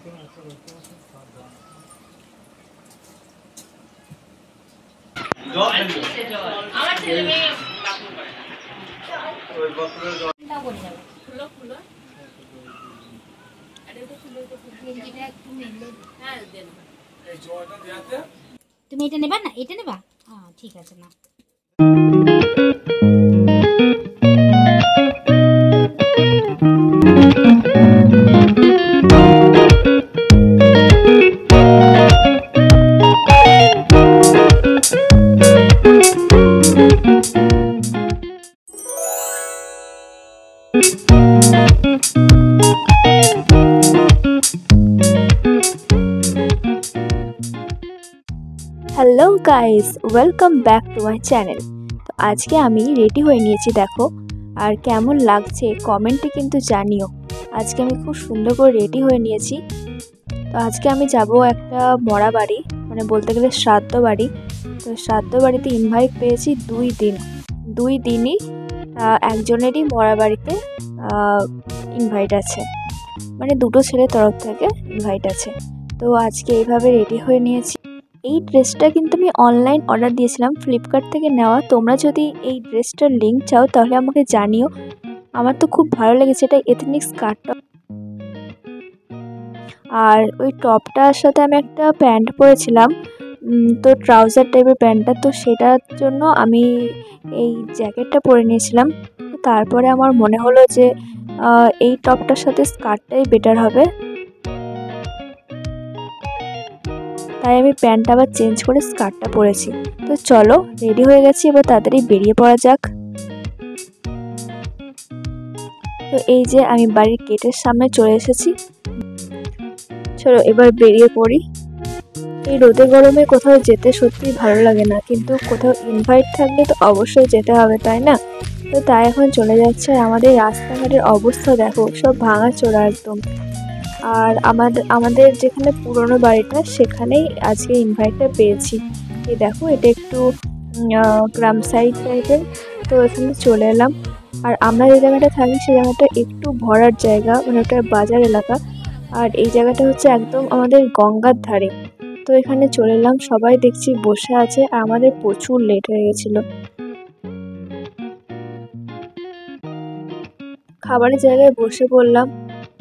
তুমি এটা নেবা না, এটা নেবা? ঠিক আছে না। Hello guys, welcome back to my channel. তো আজকে আমি রেডি হয়ে নিয়েছি, দেখো। আর কেমন লাগছে কমেন্টে কিন্তু জানিও। আজকে আমি খুব সুন্দর করে রেডি হয়ে নিয়েছি। তো আজকে আমি যাব একটা মরা বাড়ি, মানে বলতে গেলে শ্রাদ্ধ বাড়ি। তো শ্রাদ্ধ বাড়িতে ইনভাইট পেয়েছি 2 দিনই একজনেরই মরা বাড়িতে ইনভাইট আছে, মানে দুটো ছেলের তরফ থেকে ইনভাইট আছে। তো আজকে এইভাবে রেডি হয়ে নিয়েছি। এই ড্রেসটা কিন্তু আমি অনলাইন অর্ডার দিয়েছিলাম, ফ্লিপকার্ট থেকে নেওয়া। তোমরা যদি এই ড্রেসটার লিঙ্ক চাও তাহলে আমাকে জানিও। আমার তো খুব ভালো লেগেছে, এটা এথনিক স্কার্টটা। আর ওই টপটার সাথে আমি একটা প্যান্ট পরেছিলাম, তো ট্রাউজার টাইপের প্যান্টটা, তো সেটার জন্য আমি এই জ্যাকেটটা পরে নিয়েছিলাম। তারপরে আমার মনে হলো যে এই টপটার সাথে স্কার্টটাই বেটার হবে, তাই আমি প্যান্টটা আবার চেঞ্জ করে স্কার্টটা পরেছি। তো চলো, রেডি হয়ে গেছি, এবার তাড়াতাড়ি বেরিয়ে পড়া যাক। তো এই যে আমি বাড়ির গেটের সামনে চলে এসেছি, চলো এবার বেরিয়ে পড়ি। এই রোদে গরমে কোথাও যেতে সত্যি ভালো লাগে না, কিন্তু কোথাও ইনভাইট থাকলে তো অবশ্যই যেতে হবে, তাই না? তো তাই এখন চলে যাচ্ছে। আমাদের রাস্তাঘাটের অবস্থা দেখো, সব ভাঙাচোরা একদম। আর আমাদের যেখানে পুরনো বাড়িটা, সেখানেই আজকে ইনভাইটটা পেয়েছি। এই দেখো, এটা একটু গ্রাম সাইড টাইপের, তো এখানে চলে এলাম। আর আমরা যে জায়গাটা থাকি সেই জায়গাটা একটু ভরার জায়গা, মানে ওটা বাজার এলাকা। আর এই জায়গাটা হচ্ছে একদম আমাদের গঙ্গার ধারে। তো এখানে চলে এলাম, সবাই দেখছি বসে আছে, আর আমাদের প্রচুর লেট হয়ে গেছিলো। খাবারের জায়গায় বসে পড়লাম।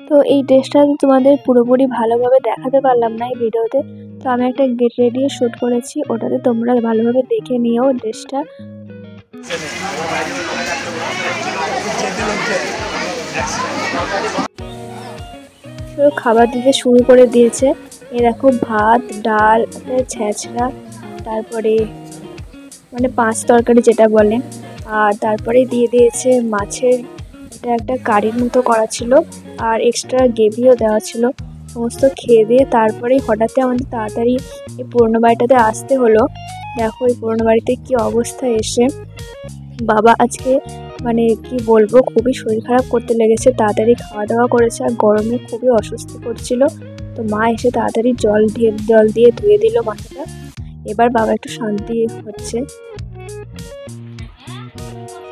তো এই ড্রেসটা তোমাদের পুরোপুরি ভালোভাবে দেখাতে পারলাম না এই ভিডিওতে, তো আমি একটা গেট রেডি শ্যুট করেছি, ওটাতে তোমরা ভালোভাবে দেখে নিও ড্রেসটা। তো খাবার দিতে শুরু করে দিয়েছে। এই দেখো, ভাত, ডাল, ছেঁচড়া, তারপরে মানে 5 তরকারি যেটা বলে, আর তারপরে দিয়ে দিয়েছে মাছের, এটা একটা কারির মতো করা ছিল, আর এক্সট্রা গ্রেভিও দেওয়া ছিল। সমস্ত খেয়ে দিয়ে তারপরেই হঠাৎ আমাদের তাড়াতাড়ি এই পুরনো বাড়িটাতে আসতে হলো। দেখো এই পুরনো বাড়িতে কি অবস্থা এসে। বাবা আজকে মানে কি বলবো, খুবই শরীর খারাপ করতে লেগেছে, তাড়াতাড়ি খাওয়া দাওয়া করেছে, আর গরমে খুবই অস্বস্তি করছিল। তো মা এসে তাড়াতাড়ি জল দিয়ে ধুয়ে দিল মাথাটা। এবার বাবা একটু শান্তি হচ্ছে।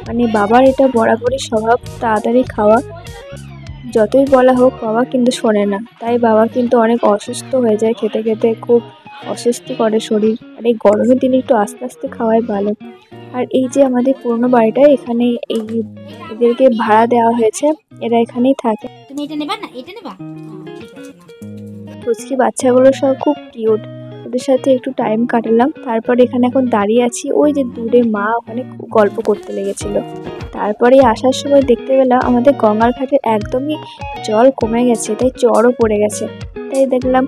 মানে বাবার এটা বরাবরই স্বভাব, তাড়াতাড়ি খাওয়া, যতই বলা হোক বাবা কিন্তু শোনে না। তাই বাবা কিন্তু অনেক অসুস্থ হয়ে যায়, খেতে খেতে খুব অস্বস্তি করে শরীর। আর এই গরমের দিনে একটু আস্তে আস্তে খাওয়াই ভালো। আর এই যে আমাদের পুরনো বাড়িটা, এখানে এদেরকে ভাড়া দেওয়া হয়েছে, এরা এখানেই থাকে। তুমি এটা নেবা না, এটা নেবা? ঠিক আছে না। পুচকি বাচ্চাগুলো সব খুব কিউট, ওদের সাথে একটু টাইম কাটালাম। তারপর এখানে এখন দাঁড়িয়ে আছি, ওই যে দূরে মা ওখানে খুব গল্প করতে লেগেছিল। তারপরে আসার সময় দেখতে পেলাম আমাদের গঙ্গার ঘাটে একদমই জল কমে গেছে, তাই চড়ও পড়ে গেছে। তাই দেখলাম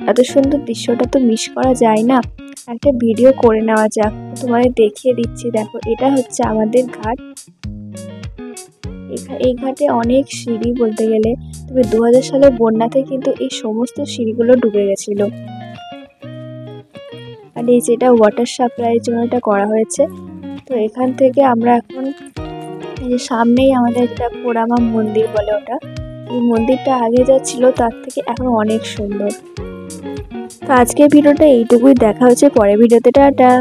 এত সুন্দর দৃশ্যটা তো মিস করা যায় না, একটা ভিডিও করে নেওয়া যাক। তোমাদের দেখিয়ে দিচ্ছি, দেখো এটা হচ্ছে আমাদের ঘাট। এই ঘাটে অনেক সিঁড়ি বলতে গেলে, তবে 2000 সালের বন্যাতে কিন্তু এই সমস্ত সিঁড়িগুলো ডুবে গেছিল। আর এই যেটা ওয়াটার সাপ্লাইয়ের জন্য এটা করা হয়েছে। তো এখান থেকে আমরা এখন এই যে সামনেই আমাদের যেটা পোড়ামা মন্দির বলে ওটা, এই মন্দিরটা আগে যা ছিল তার থেকে এখন অনেক সুন্দর। তো আজকের ভিডিওটা এইটুকুই, দেখা হচ্ছে পরের ভিডিওতে, টাটা।